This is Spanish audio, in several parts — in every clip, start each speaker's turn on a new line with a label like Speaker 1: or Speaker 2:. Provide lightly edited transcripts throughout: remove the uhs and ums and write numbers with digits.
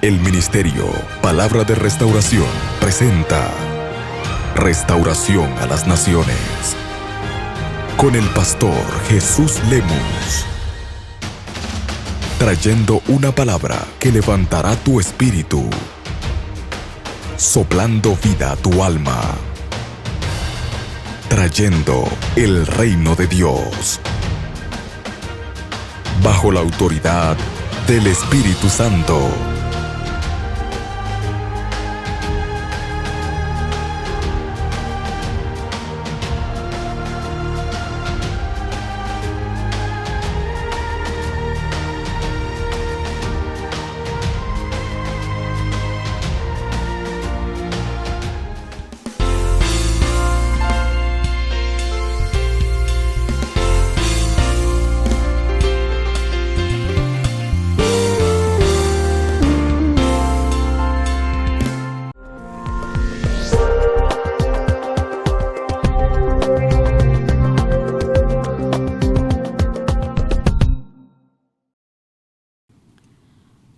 Speaker 1: El ministerio Palabra de Restauración presenta Restauración a las Naciones con el pastor Jesús Lemus, trayendo una palabra que levantará tu espíritu, soplando vida a tu alma, trayendo el reino de Dios, bajo la autoridad del Espíritu Santo.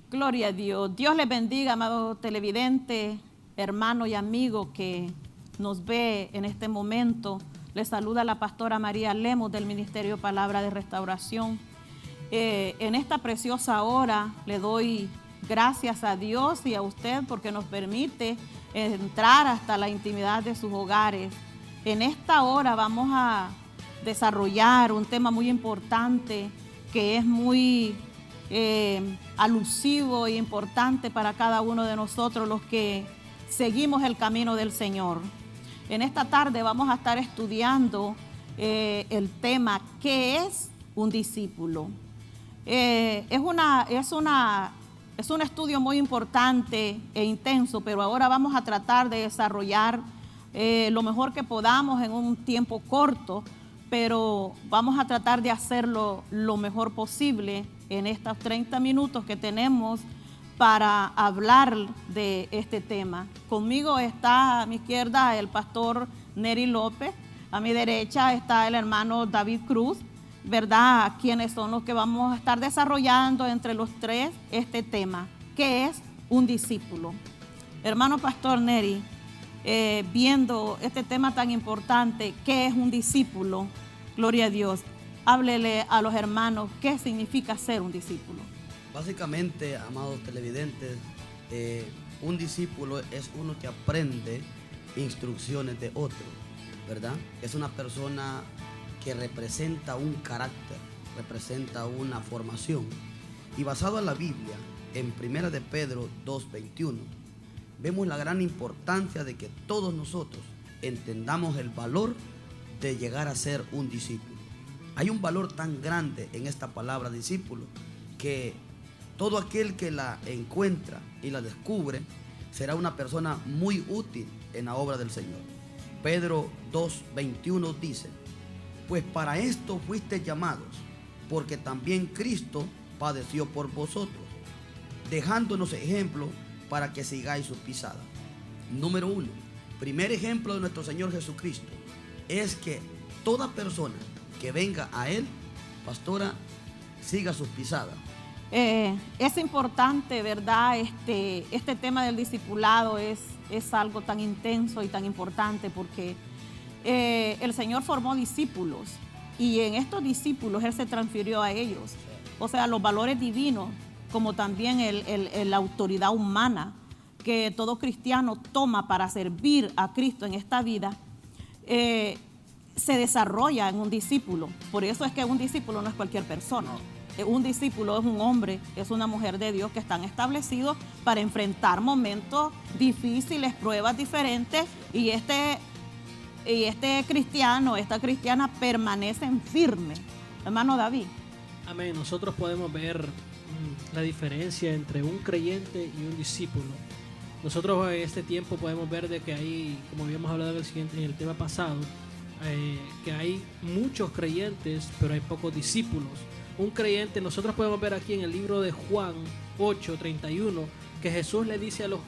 Speaker 2: Gloria a Dios. Dios les bendiga, amado televidente, hermano y amigo que nos ve en este momento. Les saluda la pastora María Lemus del Ministerio Palabra de Restauración. En esta preciosa hora le doy gracias a Dios y a usted porque nos permite entrar hasta la intimidad de sus hogares. En esta hora vamos a desarrollar un tema muy importante que es muy alusivo e importante para cada uno de nosotros los que seguimos el camino del Señor. En esta tarde vamos a estar estudiando el tema ¿qué es un discípulo? Es un estudio muy importante e intenso, pero ahora vamos a tratar de desarrollar lo mejor que podamos en un tiempo corto, pero vamos a tratar de hacerlo lo mejor posible en estos 30 minutos que tenemos para hablar de este tema. Conmigo está a mi izquierda el pastor Neri López, a mi derecha está el hermano David Cruz, ¿verdad? Quienes son los que vamos a estar desarrollando entre los tres este tema. ¿Qué es un discípulo? Hermano pastor Neri, viendo este tema tan importante, ¿qué es un discípulo? Gloria a Dios. Háblele a los hermanos qué significa ser un discípulo.
Speaker 3: Básicamente, amados televidentes, un discípulo es uno que aprende instrucciones de otro, ¿verdad? Es una persona que representa un carácter, representa una formación. Y basado en la Biblia, en 1 de Pedro 2:21, vemos la gran importancia de que todos nosotros entendamos el valor de llegar a ser un discípulo. Hay un valor tan grande en esta palabra discípulo que todo aquel que la encuentra y la descubre será una persona muy útil en la obra del Señor. Pedro 2:21 dice: pues para esto fuisteis llamados, porque también Cristo padeció por vosotros, dejándonos ejemplo para que sigáis sus pisadas. Número 1, primer ejemplo de nuestro Señor Jesucristo es que toda persona que venga a Él, pastora, siga sus pisadas.
Speaker 2: Es importante, ¿verdad? Este tema del discipulado es algo tan intenso y tan importante porque el Señor formó discípulos y en estos discípulos Él se transfirió a ellos. O sea, los valores divinos, como también la autoridad humana que todo cristiano toma para servir a Cristo en esta vida, se desarrolla en un discípulo. Por eso es que un discípulo no es cualquier persona. Un discípulo es un hombre, es una mujer de Dios que están establecidos para enfrentar momentos difíciles, pruebas diferentes, y este cristiano, esta cristiana permanecen firmes. Hermano David.
Speaker 4: Amén. Nosotros podemos ver la diferencia entre un creyente y un discípulo. Nosotros en este tiempo podemos ver de que hay, como habíamos hablado en el tema pasado, que hay muchos creyentes, pero hay pocos discípulos. Un creyente, nosotros podemos ver aquí en el libro de Juan 8:31, que Jesús le dice a los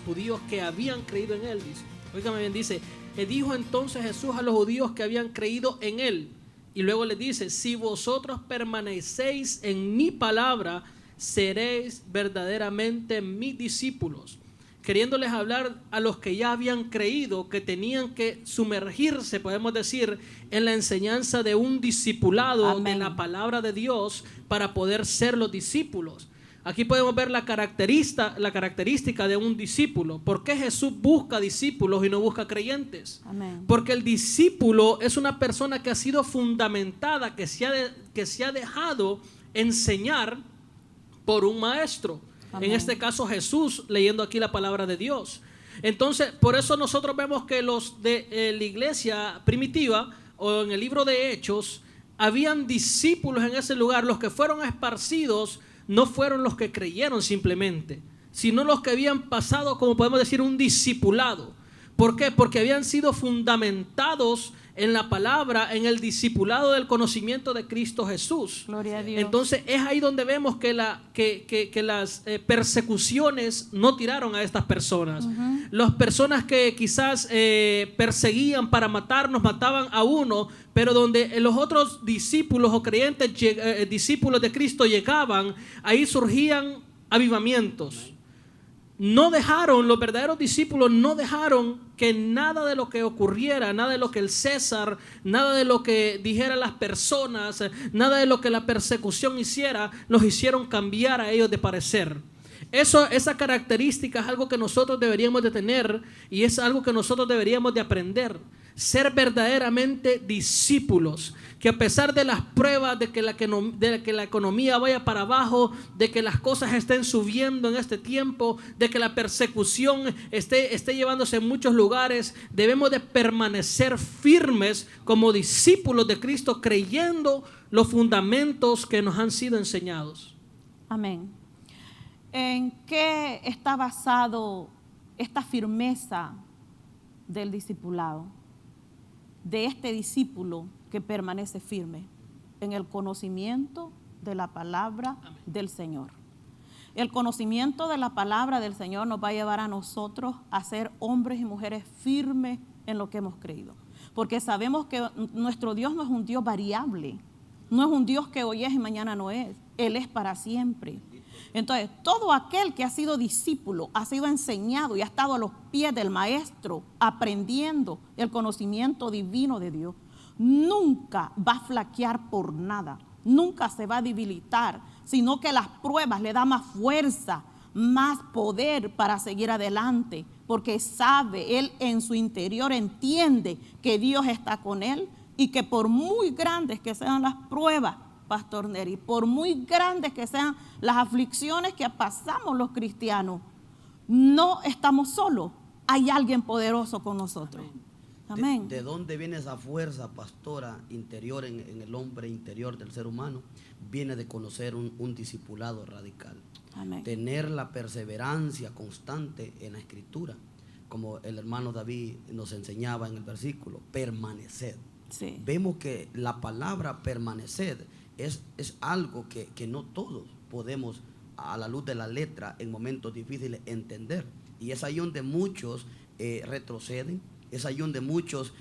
Speaker 4: judíos que habían creído en Él, dice, óigame bien, dice, dijo entonces Jesús a los judíos que habían creído en Él, y luego les dice, si vosotros permanecéis en mi palabra, seréis verdaderamente mis discípulos. Queriéndoles hablar a los que ya habían creído que tenían que sumergirse, podemos decir, en la enseñanza de un discipulado. Amén. De la palabra de Dios para poder ser los discípulos. Aquí podemos ver la característica de un discípulo. ¿Por qué Jesús busca discípulos y no busca creyentes? Amén. Porque el discípulo es una persona que ha sido fundamentada, que se ha dejado enseñar por un maestro. Amén. En este caso Jesús, leyendo aquí la palabra de Dios. Entonces, por eso nosotros vemos que los de la iglesia primitiva, o en el libro de Hechos, habían discípulos en ese lugar. Los que fueron esparcidos no fueron los que creyeron simplemente, sino los que habían pasado, como podemos decir, un discipulado. ¿Por qué? Porque habían sido fundamentados en la palabra, en el discipulado del conocimiento de Cristo Jesús. Gloria a Dios. Entonces es ahí donde vemos que las persecuciones no tiraron a estas personas. Las personas que quizás perseguían para matarnos, mataban a uno, pero donde los otros discípulos o creyentes, discípulos de Cristo llegaban, ahí surgían avivamientos. No dejaron, los verdaderos discípulos no dejaron que nada de lo que ocurriera, nada de lo que el César, nada de lo que dijeran las personas, nada de lo que la persecución hiciera, los hicieron cambiar a ellos de parecer. Esa característica es algo que nosotros deberíamos de tener y es algo que nosotros deberíamos de aprender. Ser verdaderamente discípulos, que a pesar de las pruebas, de que la economía vaya para abajo, de que las cosas estén subiendo en este tiempo, de que la persecución esté llevándose en muchos lugares, debemos de permanecer firmes como discípulos de Cristo, creyendo los fundamentos que nos han sido enseñados.
Speaker 2: Amén. ¿En qué está basado esta firmeza del discipulado? De este discípulo que permanece firme en el conocimiento de la palabra del Señor. El conocimiento de la palabra del Señor nos va a llevar a nosotros a ser hombres y mujeres firmes en lo que hemos creído. Porque sabemos que nuestro Dios no es un Dios variable, no es un Dios que hoy es y mañana no es. Él es para siempre. Entonces, todo aquel que ha sido discípulo, ha sido enseñado y ha estado a los pies del maestro, aprendiendo el conocimiento divino de Dios, nunca va a flaquear por nada, nunca se va a debilitar, sino que las pruebas le dan más fuerza, más poder para seguir adelante, porque sabe, él en su interior entiende que Dios está con él y que por muy grandes que sean las pruebas, Pastor Neri, por muy grandes que sean las aflicciones que pasamos los cristianos, no estamos solos, hay alguien poderoso con nosotros. Amén.
Speaker 3: ¿De dónde viene esa fuerza, pastora, interior en el hombre interior del ser humano? Viene de conocer un discipulado radical. Amén. Tener la perseverancia constante en la escritura, como el hermano David nos enseñaba en el versículo, permanecer. Sí. Vemos que la palabra permanecer es algo que no todos podemos, a la luz de la letra, en momentos difíciles entender. Y es ahí donde muchos retroceden, es ahí donde muchos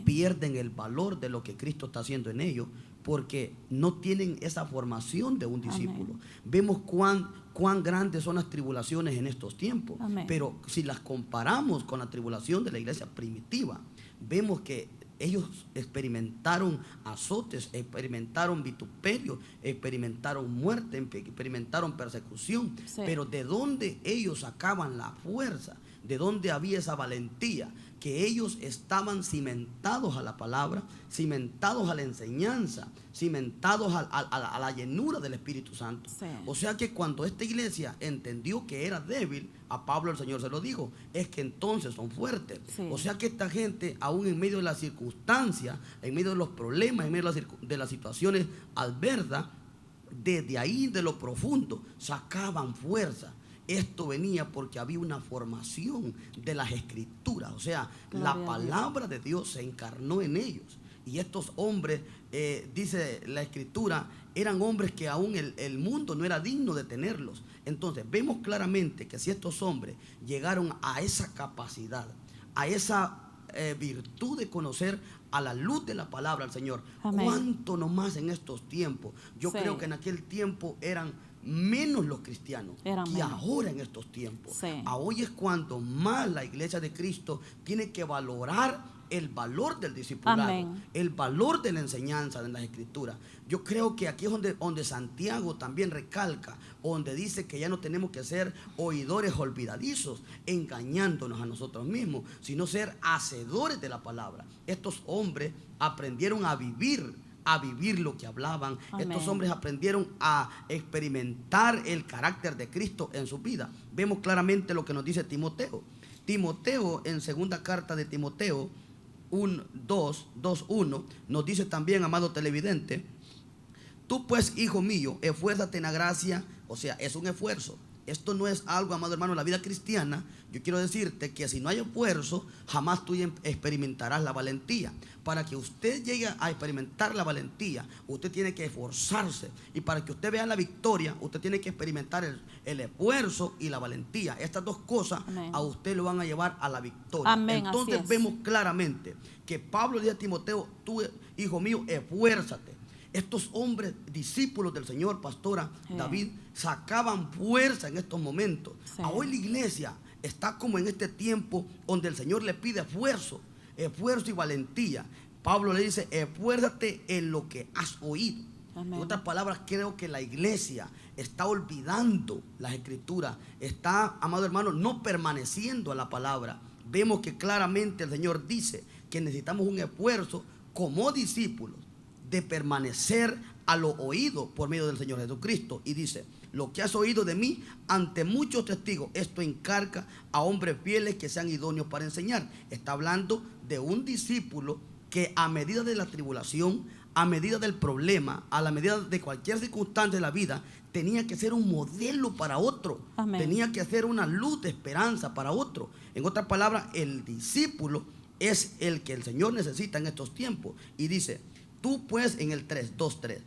Speaker 3: pierden el valor de lo que Cristo está haciendo en ellos, porque no tienen esa formación de un discípulo. Amén. Vemos cuán grandes son las tribulaciones en estos tiempos. Amén. Pero si las comparamos con la tribulación de la iglesia primitiva, vemos que ellos experimentaron azotes, experimentaron vituperio, experimentaron muerte, experimentaron persecución. Sí. Pero ¿de dónde ellos sacaban la fuerza? ¿De dónde había esa valentía? Que ellos estaban cimentados a la palabra, cimentados a la enseñanza, cimentados a la llenura del Espíritu Santo. Sí. O sea que cuando esta iglesia entendió que era débil, a Pablo el Señor se lo dijo, es que entonces son fuertes. Sí. O sea que esta gente, aún en medio de las circunstancias, en medio de los problemas, en medio de las situaciones adversas, desde ahí de lo profundo sacaban fuerza. Esto venía porque había una formación de las escrituras, o sea, la palabra de Dios se encarnó en ellos. Y estos hombres, dice la escritura, eran hombres que aún el mundo no era digno de tenerlos. Entonces vemos claramente que si estos hombres llegaron a esa capacidad, a esa virtud de conocer a la luz de la palabra del Señor, amén, cuánto nomás en estos tiempos. Yo creo que en aquel tiempo eran menos los cristianos
Speaker 2: Eran
Speaker 3: que
Speaker 2: menos.
Speaker 3: ahora en estos tiempos.
Speaker 2: Sí.
Speaker 3: Hoy es cuando más la iglesia de Cristo tiene que valorar el valor del discipulado,
Speaker 2: Amén.
Speaker 3: el valor de la enseñanza de las escrituras. Yo creo que aquí es donde Santiago también recalca, donde dice que ya no tenemos que ser oidores olvidadizos, engañándonos a nosotros mismos, sino ser hacedores de la palabra. Estos hombres aprendieron a vivir lo que hablaban.
Speaker 2: Amén.
Speaker 3: Estos hombres aprendieron a experimentar el carácter de Cristo en su vida. Vemos claramente lo que nos dice Timoteo. Timoteo, en segunda carta de Timoteo 2:1 nos dice también, amado televidente: tú pues, hijo mío, esfuérzate en la gracia. O sea, es un esfuerzo. Esto no es algo, amado hermano, en la vida cristiana. Yo quiero decirte que si no hay esfuerzo, jamás tú experimentarás la valentía. Para que usted llegue a experimentar la valentía, usted tiene que esforzarse. Y para que usted vea la victoria, usted tiene que experimentar el esfuerzo y la valentía. Estas dos cosas,
Speaker 2: Amén,
Speaker 3: a usted lo van a llevar a la victoria.
Speaker 2: Amén,
Speaker 3: Entonces
Speaker 2: así es.
Speaker 3: vemos claramente que Pablo dice a Timoteo: tú, hijo mío, esfuérzate. Estos hombres, discípulos del Señor, pastora David, sacaban fuerza en estos momentos.
Speaker 2: Sí.
Speaker 3: Hoy la iglesia está como en este tiempo donde el Señor le pide esfuerzo y valentía. Pablo le dice: esfuérzate en lo que has oído.
Speaker 2: Amén.
Speaker 3: En otras palabras, creo que la iglesia está olvidando las escrituras, está, amado hermano, no permaneciendo a la palabra. Vemos que claramente el Señor dice que necesitamos un esfuerzo como discípulos de permanecer a lo oído por medio del Señor Jesucristo. Y dice: lo que has oído de mí ante muchos testigos, esto encarga a hombres fieles que sean idóneos para enseñar. Está hablando de un discípulo que a medida de la tribulación, a medida del problema, a la medida de cualquier circunstancia de la vida, tenía que ser un modelo para otro.
Speaker 2: Amén.
Speaker 3: Tenía que ser una luz de esperanza para otro. En otras palabras, el discípulo es el que el Señor necesita en estos tiempos. Y dice: tú pues, en el 2:3,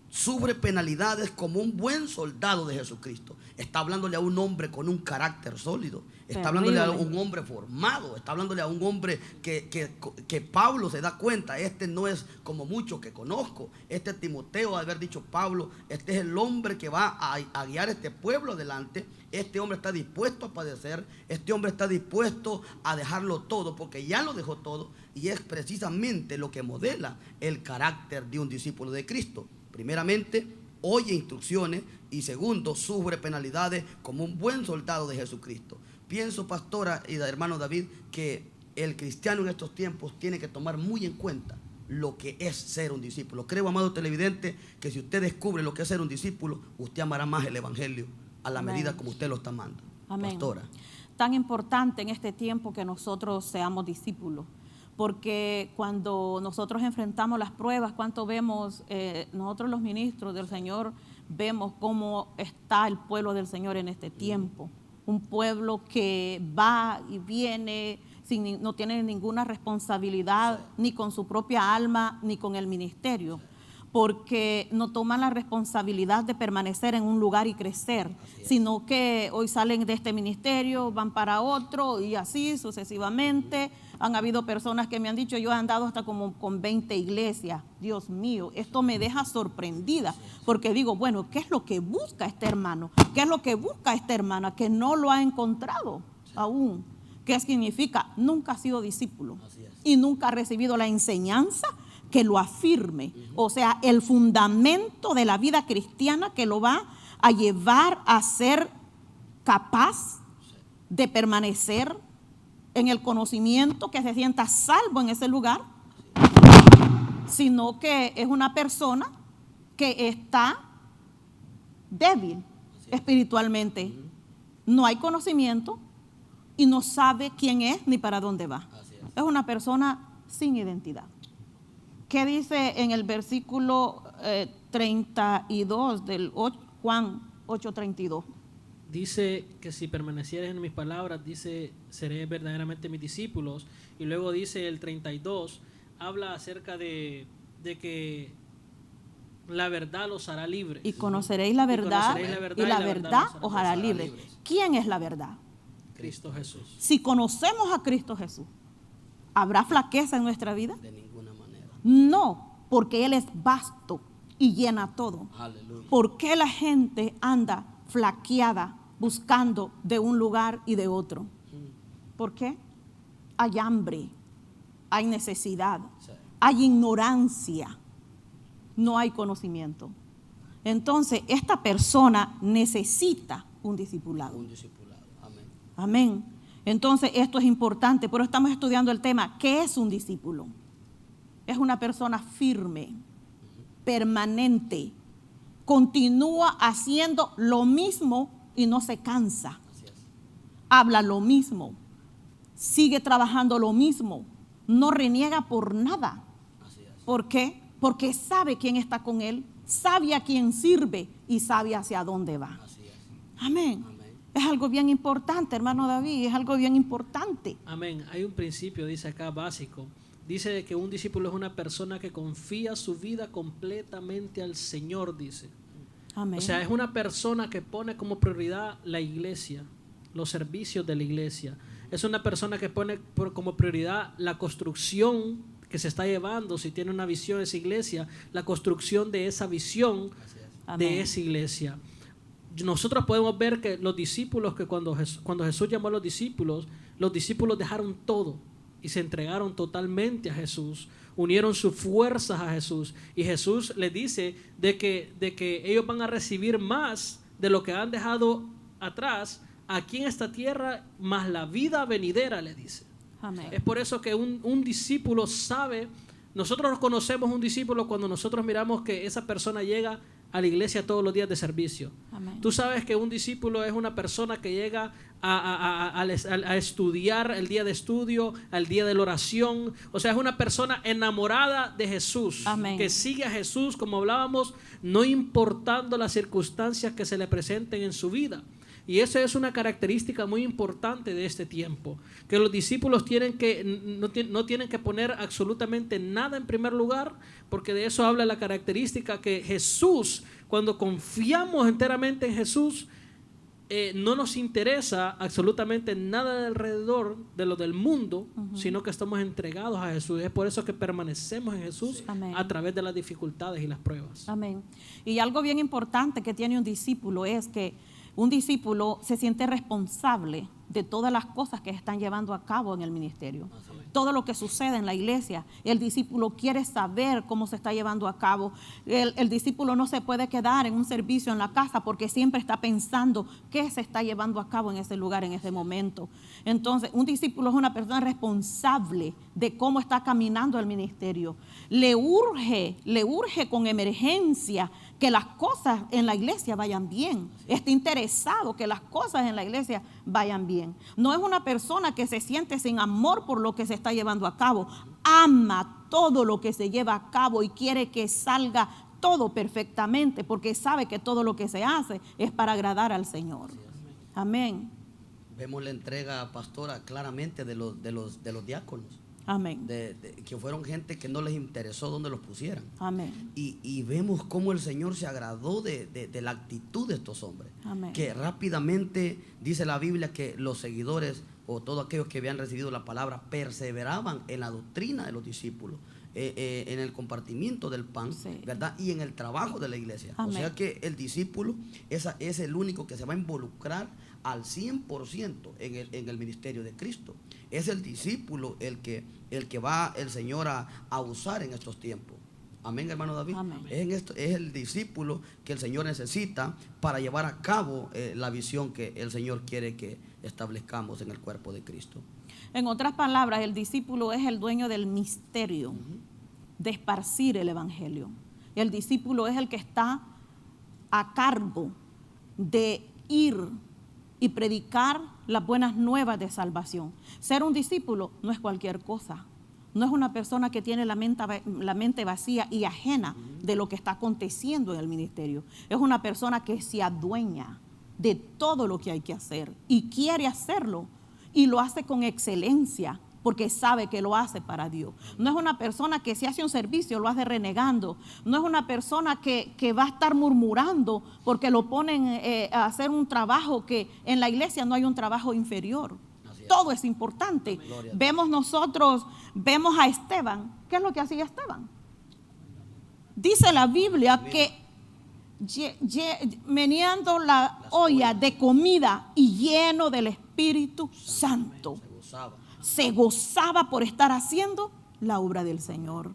Speaker 3: sufre penalidades como un buen soldado de Jesucristo. Está hablándole a un hombre con un carácter sólido. Está hablándole a un hombre formado. Está hablándole a un hombre que Pablo se da cuenta: este no es como muchos que conozco. Este Timoteo, haber dicho Pablo, este es el hombre que va a guiar este pueblo adelante. Este hombre está dispuesto a padecer. Este hombre está dispuesto a dejarlo todo, porque ya lo dejó todo. Y es precisamente lo que modela el carácter de un discípulo de Cristo. Primeramente, oye instrucciones, y segundo, sufre penalidades como un buen soldado de Jesucristo. Pienso, pastora y hermano David, que el cristiano en estos tiempos tiene que tomar muy en cuenta lo que es ser un discípulo. Creo, amado televidente, que si usted descubre lo que es ser un discípulo, usted amará más el evangelio a la
Speaker 2: Amén.
Speaker 3: medida como usted lo está amando.
Speaker 2: Amén.
Speaker 3: Pastora.
Speaker 2: Tan importante en este tiempo que nosotros seamos discípulos, porque cuando nosotros enfrentamos las pruebas, cuánto vemos, nosotros los ministros del Señor, vemos cómo está el pueblo del Señor en este tiempo. Un pueblo que va y viene, no tiene ninguna responsabilidad ni con su propia alma ni con el ministerio, porque no toman la responsabilidad de permanecer en un lugar y crecer, sino que hoy salen de este ministerio, van para otro y así sucesivamente. Han habido personas que me han dicho: yo he andado hasta como con 20 iglesias. Dios mío, esto me deja sorprendida, porque digo, bueno, ¿qué es lo que busca este hermano? ¿Qué es lo que busca esta hermana que no lo ha encontrado aún? ¿Qué significa? Nunca ha sido discípulo y nunca ha recibido la enseñanza que lo afirme. O sea, el fundamento de la vida cristiana que lo va a llevar a ser capaz de permanecer en el conocimiento, que se sienta salvo en ese lugar, sino que es una persona que está débil espiritualmente. No hay conocimiento y no sabe quién es ni para dónde va. Es una persona sin identidad. ¿Qué dice en el versículo 32 del Juan 8:32?
Speaker 4: Dice que si permanecieres en mis palabras, dice, seré verdaderamente mis discípulos. Y luego dice el 32, habla acerca de que la verdad los hará libres.
Speaker 2: Y conoceréis la verdad, y la verdad os hará libres. ¿Quién es la verdad?
Speaker 4: Cristo Jesús.
Speaker 2: Si conocemos a Cristo Jesús, ¿habrá flaqueza en nuestra vida?
Speaker 3: De ninguna manera.
Speaker 2: No, porque Él es vasto y llena todo.
Speaker 3: Aleluya.
Speaker 2: ¿Por qué la gente anda flaqueada buscando de un lugar y de otro? ¿Por qué? Hay hambre, hay necesidad,
Speaker 3: Sí.
Speaker 2: hay ignorancia, no hay conocimiento. Entonces, esta persona necesita un discipulado.
Speaker 3: Un discipulado. Amén.
Speaker 2: Amén. Entonces, esto es importante, pero estamos estudiando el tema. ¿Qué es un discípulo? Es una persona firme, permanente, continúa haciendo lo mismo y no se cansa.
Speaker 3: Así es.
Speaker 2: Habla lo mismo, sigue trabajando lo mismo, no reniega por nada.
Speaker 3: Así es.
Speaker 2: ¿Por qué? Porque sabe quién está con él, sabe a quién sirve y sabe hacia dónde va.
Speaker 3: Así es.
Speaker 2: Amén.
Speaker 3: Amén.
Speaker 2: Es algo bien importante, hermano David, es algo bien importante.
Speaker 4: Amén. Hay un principio, dice acá, básico. Dice de que un discípulo es una persona que confía su vida completamente al Señor, dice.
Speaker 2: Amén.
Speaker 4: O sea, es una persona que pone como prioridad la iglesia, los servicios de la iglesia. Es una persona que pone como prioridad la construcción que se está llevando, si tiene una visión esa iglesia, la construcción de esa visión
Speaker 3: Así es.
Speaker 2: Amén.
Speaker 4: de esa iglesia. Nosotros podemos ver que los discípulos, que cuando Jesús llamó a los discípulos dejaron todo y se entregaron totalmente a Jesús, unieron sus fuerzas a Jesús, y Jesús les dice de que ellos van a recibir más de lo que han dejado atrás aquí en esta tierra, más la vida venidera, le dice.
Speaker 2: Amén.
Speaker 4: Es por eso que un discípulo sabe, nosotros conocemos un discípulo cuando nosotros miramos que esa persona llega a la iglesia todos los días de servicio.
Speaker 2: Amén.
Speaker 4: Tú sabes que un discípulo es una persona que llega a estudiar el día de estudio, al día de la oración. O sea, es una persona enamorada de Jesús.
Speaker 2: Amén.
Speaker 4: Que sigue a Jesús, como hablábamos, no importando las circunstancias que se le presenten en su vida. Y eso es una característica muy importante de este tiempo, que los discípulos no tienen que poner absolutamente nada en primer lugar, porque de eso habla la característica que Jesús, cuando confiamos enteramente en Jesús, no nos interesa absolutamente nada de alrededor de lo del mundo, sino que estamos entregados a Jesús. Es por eso que permanecemos en Jesús,
Speaker 2: Sí. Amén.
Speaker 4: a través de las dificultades y las pruebas.
Speaker 2: Amén. Y algo bien importante que tiene un discípulo es que un discípulo se siente responsable de todas las cosas que están llevando a cabo en el ministerio. Todo lo que sucede en la iglesia, el discípulo quiere saber cómo se está llevando a cabo. El discípulo no se puede quedar en un servicio en la casa porque siempre está pensando qué se está llevando a cabo en ese lugar, en ese momento. Entonces, un discípulo es una persona responsable de cómo está caminando el ministerio. Le urge con emergencia que las cosas en la iglesia vayan bien. Está interesado que las cosas en la iglesia vayan bien. No es una persona que se siente sin amor por lo que se está llevando a cabo. Ama todo lo que se lleva a cabo y quiere que salga todo perfectamente, porque sabe que todo lo que se hace es para agradar al Señor. Amén.
Speaker 3: Vemos la entrega, pastora, claramente de los diáconos.
Speaker 2: Amén.
Speaker 3: Que fueron gente que no les interesó dónde los pusieran.
Speaker 2: Amén.
Speaker 3: Y vemos cómo el Señor se agradó de la actitud de estos hombres.
Speaker 2: Amén.
Speaker 3: Que rápidamente dice la Biblia que los seguidores o todos aquellos que habían recibido la palabra perseveraban en la doctrina de los discípulos, en el compartimiento del pan,
Speaker 2: Sí.
Speaker 3: ¿verdad? Y en el trabajo de la iglesia.
Speaker 2: Amén.
Speaker 3: O sea que el discípulo es el único que se va a involucrar al 100% en el ministerio de Cristo. Es el discípulo el que va el Señor a usar en estos tiempos. Amén, hermano David.
Speaker 2: Amén.
Speaker 3: Es el discípulo que el Señor necesita para llevar a cabo la visión que el Señor quiere que establezcamos en el cuerpo de Cristo.
Speaker 2: En otras palabras, el discípulo es el dueño del misterio de esparcir el evangelio. El discípulo es el que está a cargo de ir y predicar las buenas nuevas de salvación. Ser un discípulo no es cualquier cosa. No es una persona que tiene la mente vacía y ajena de lo que está aconteciendo en el ministerio. Es una persona que se adueña de todo lo que hay que hacer y quiere hacerlo y lo hace con excelencia porque sabe que lo hace para Dios. No es una persona que si hace un servicio lo hace renegando. No es una persona que va a estar murmurando porque lo ponen a hacer un trabajo que en la iglesia no hay un trabajo inferior. Todo es importante. Vemos a Esteban. ¿Qué es lo que hacía Esteban? Dice la Biblia que meneando la olla de comida y lleno del Espíritu Santo, se gozaba por estar haciendo la obra del Señor.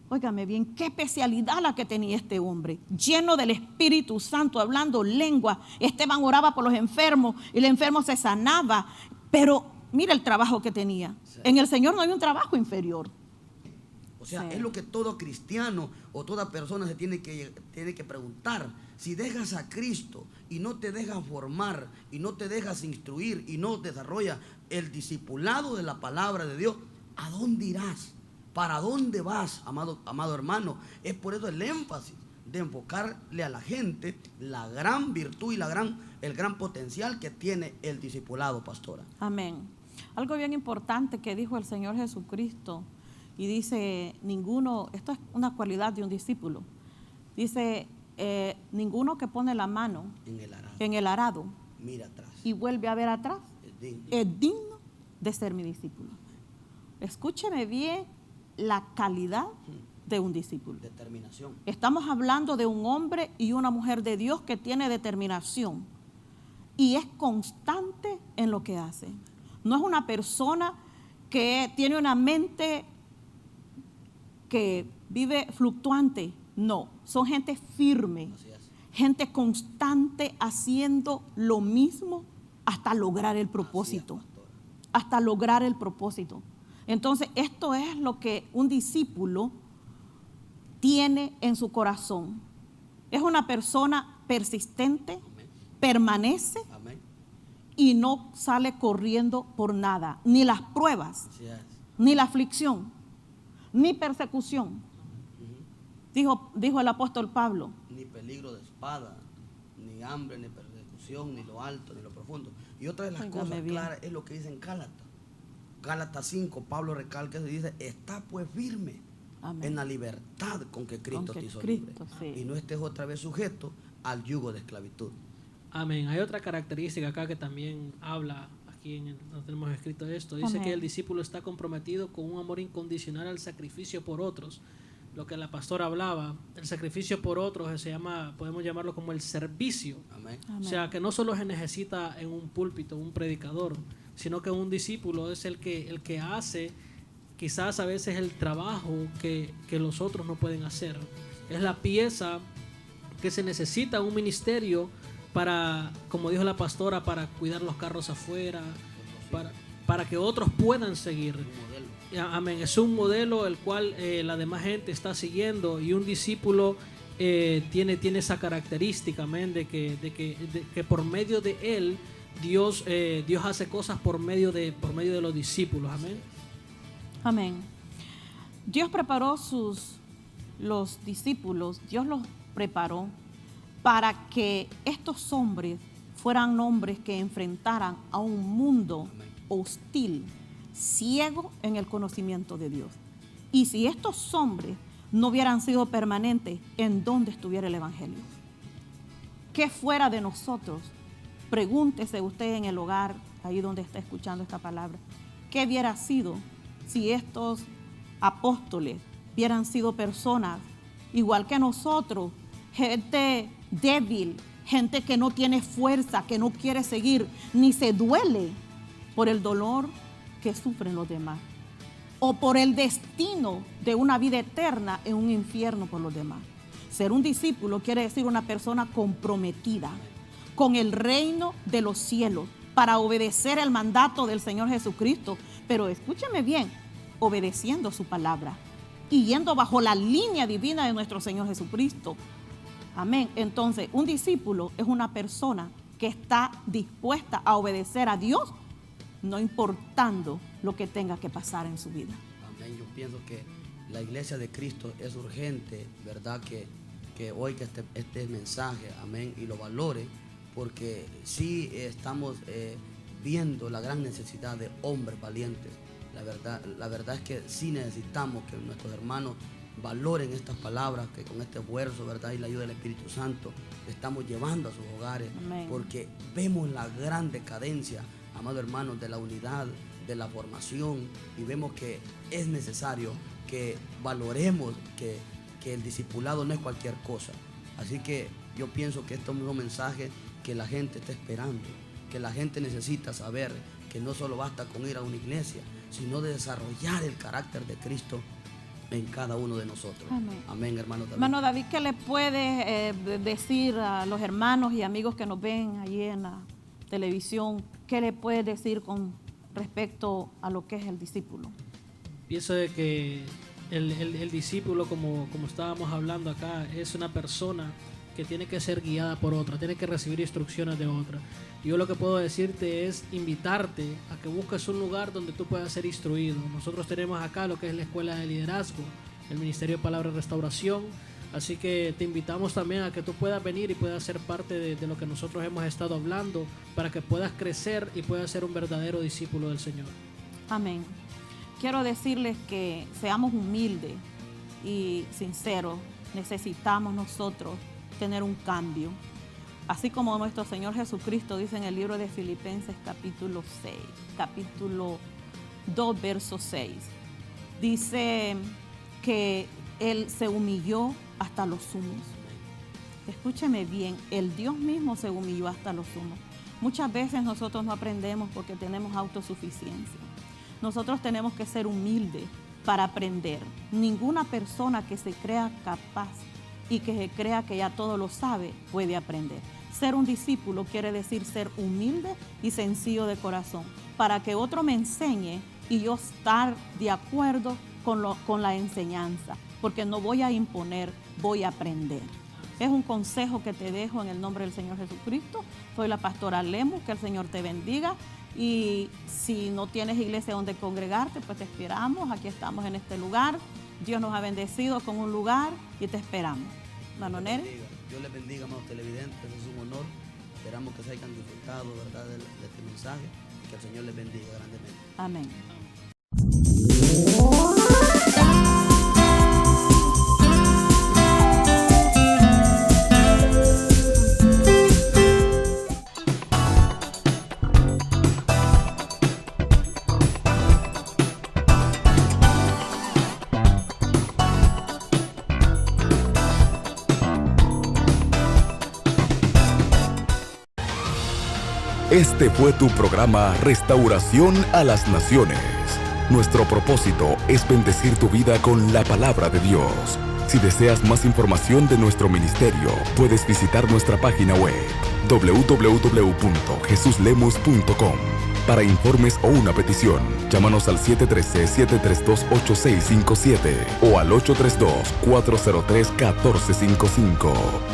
Speaker 2: Óigame bien, qué especialidad la que tenía este hombre, lleno del Espíritu Santo, hablando lengua. Esteban oraba por los enfermos y el enfermo se sanaba. Pero mira el trabajo que tenía. En el Señor no hay un trabajo inferior.
Speaker 3: O sea, es lo que todo cristiano o toda persona se tiene que preguntar. Si dejas a Cristo y no te dejas formar y no te dejas instruir y no desarrollas el discipulado de la palabra de Dios, ¿a dónde irás? ¿Para dónde vas, amado hermano? Es por eso el énfasis de enfocarle a la gente la gran virtud y el gran potencial que tiene el discipulado, pastora.
Speaker 2: Amén. Algo bien importante que dijo el Señor Jesucristo, y dice, esto es una cualidad de un discípulo, dice, ninguno que pone la mano en el arado
Speaker 3: mira atrás
Speaker 2: y vuelve a ver atrás es digno de ser mi discípulo. Escúcheme bien la calidad de un discípulo.
Speaker 3: Determinación.
Speaker 2: Estamos hablando de un hombre y una mujer de Dios que tiene determinación y es constante en lo que hace. No es una persona que tiene una mente que vive fluctuante. No, son gente firme, gente constante haciendo lo mismo hasta lograr el propósito. Hasta lograr el propósito. Entonces, esto es lo que un discípulo tiene en su corazón. Es una persona persistente, permanece y no sale corriendo por nada, ni las pruebas, ni la aflicción, ni persecución. Dijo el apóstol Pablo.
Speaker 3: Ni peligro de espada, ni hambre, ni persecución, ni lo alto, ni lo profundo. Y otra de las cosas claras es lo que dice en Gálatas 5, Pablo recalca y dice, está pues firme en la libertad con que Cristo te hizo libre. Sí. Y no estés otra vez sujeto al yugo de esclavitud.
Speaker 4: Amén. Hay otra característica acá que también habla, aquí donde tenemos escrito esto, dice que el discípulo está comprometido con un amor incondicional al sacrificio por otros. Lo que la pastora hablaba, el sacrificio por otros se llama, podemos llamarlo como el servicio.
Speaker 3: Amén.
Speaker 4: O sea, que no solo se necesita en un púlpito, un predicador, sino que un discípulo es el que hace quizás a veces el trabajo que los otros no pueden hacer. Es la pieza que se necesita en un ministerio para, como dijo la pastora, para cuidar los carros afuera, para que otros puedan seguir. Amén. Es un modelo el cual la demás gente está siguiendo, y un discípulo tiene esa característica, amén, de que por medio de él Dios hace cosas por medio de los discípulos. Amén.
Speaker 2: Amén. Dios preparó los discípulos, Dios los preparó para que estos hombres fueran hombres que enfrentaran a un mundo hostil, ciego en el conocimiento de Dios. Y si estos hombres no hubieran sido permanentes, ¿en dónde estuviera el evangelio? ¿Qué fuera de nosotros? Pregúntese usted en el hogar, ahí donde está escuchando esta palabra, ¿qué hubiera sido si estos apóstoles hubieran sido personas igual que nosotros, gente débil, gente que no tiene fuerza, que no quiere seguir, ni se duele por el dolor que sufren los demás, o por el destino de una vida eterna en un infierno por los demás? Ser un discípulo quiere decir una persona comprometida con el reino de los cielos para obedecer el mandato del Señor Jesucristo. Pero escúcheme bien, obedeciendo su palabra y yendo bajo la línea divina de nuestro Señor Jesucristo. Amén. Entonces, un discípulo es una persona que está dispuesta a obedecer a Dios, no importando lo que tenga que pasar en su vida.
Speaker 3: Amén. Yo pienso que la iglesia de Cristo es urgente, ¿verdad? Que oiga este mensaje, amén, y lo valore, porque sí estamos viendo la gran necesidad de hombres valientes. La verdad es que sí necesitamos que nuestros hermanos valoren estas palabras, que con este esfuerzo, ¿verdad?, y la ayuda del Espíritu Santo estamos llevando a sus hogares. Amén. Porque vemos la gran decadencia, amados hermanos, de la unidad, de la formación, y vemos que es necesario que valoremos, que que el discipulado no es cualquier cosa. Así que yo pienso que esto es un mensaje que la gente está esperando, que la gente necesita saber que no solo basta con ir a una iglesia, sino de desarrollar el carácter de Cristo en cada uno de nosotros.
Speaker 2: Amén.
Speaker 3: Amén, hermano David.
Speaker 2: Hermano David, ¿qué le puede decir a los hermanos y amigos que nos ven allí en la televisión? ¿Qué le puede decir con respecto a lo que es el discípulo?
Speaker 4: Pienso de que el discípulo, como estábamos hablando acá, es una persona que tiene que ser guiada por otra, tiene que recibir instrucciones de otra. Yo lo que puedo decirte es invitarte a que busques un lugar donde tú puedas ser instruido. Nosotros tenemos acá lo que es la Escuela de Liderazgo, el Ministerio de Palabra y Restauración, así que te invitamos también a que tú puedas venir y puedas ser parte de lo que nosotros hemos estado hablando, para que puedas crecer y puedas ser un verdadero discípulo del Señor.
Speaker 2: Amén. Quiero decirles que seamos humildes y sinceros. Necesitamos nosotros tener un cambio. Así como nuestro Señor Jesucristo dice en el libro de Filipenses capítulo 2, verso 6. Dice que Él se humilló hasta los sumos. Escúcheme bien, el Dios mismo se humilló hasta los sumos. Muchas veces nosotros no aprendemos porque tenemos autosuficiencia. Nosotros tenemos que ser humildes para aprender. Ninguna persona que se crea capaz y que se crea que ya todo lo sabe puede aprender. Ser un discípulo quiere decir ser humilde y sencillo de corazón, para que otro me enseñe y yo estar de acuerdo con la enseñanza, porque no voy a imponer, voy a aprender. Es un consejo que te dejo en el nombre del Señor Jesucristo. Soy la pastora Lemus, que el Señor te bendiga. Y si no tienes iglesia donde congregarte, pues te esperamos. Aquí estamos en este lugar. Dios nos ha bendecido con un lugar y te esperamos. Hermano Neri.
Speaker 3: Dios les bendiga, amados televidentes. Es un honor. Esperamos que se hayan disfrutado, ¿verdad?, de este mensaje. Y que el Señor les bendiga grandemente.
Speaker 2: Amén.
Speaker 1: Este fue tu programa Restauración a las Naciones. Nuestro propósito es bendecir tu vida con la palabra de Dios. Si deseas más información de nuestro ministerio, puedes visitar nuestra página web www.jesuslemus.com. Para informes o una petición, llámanos al 713-732-8657 o al 832-403-1455.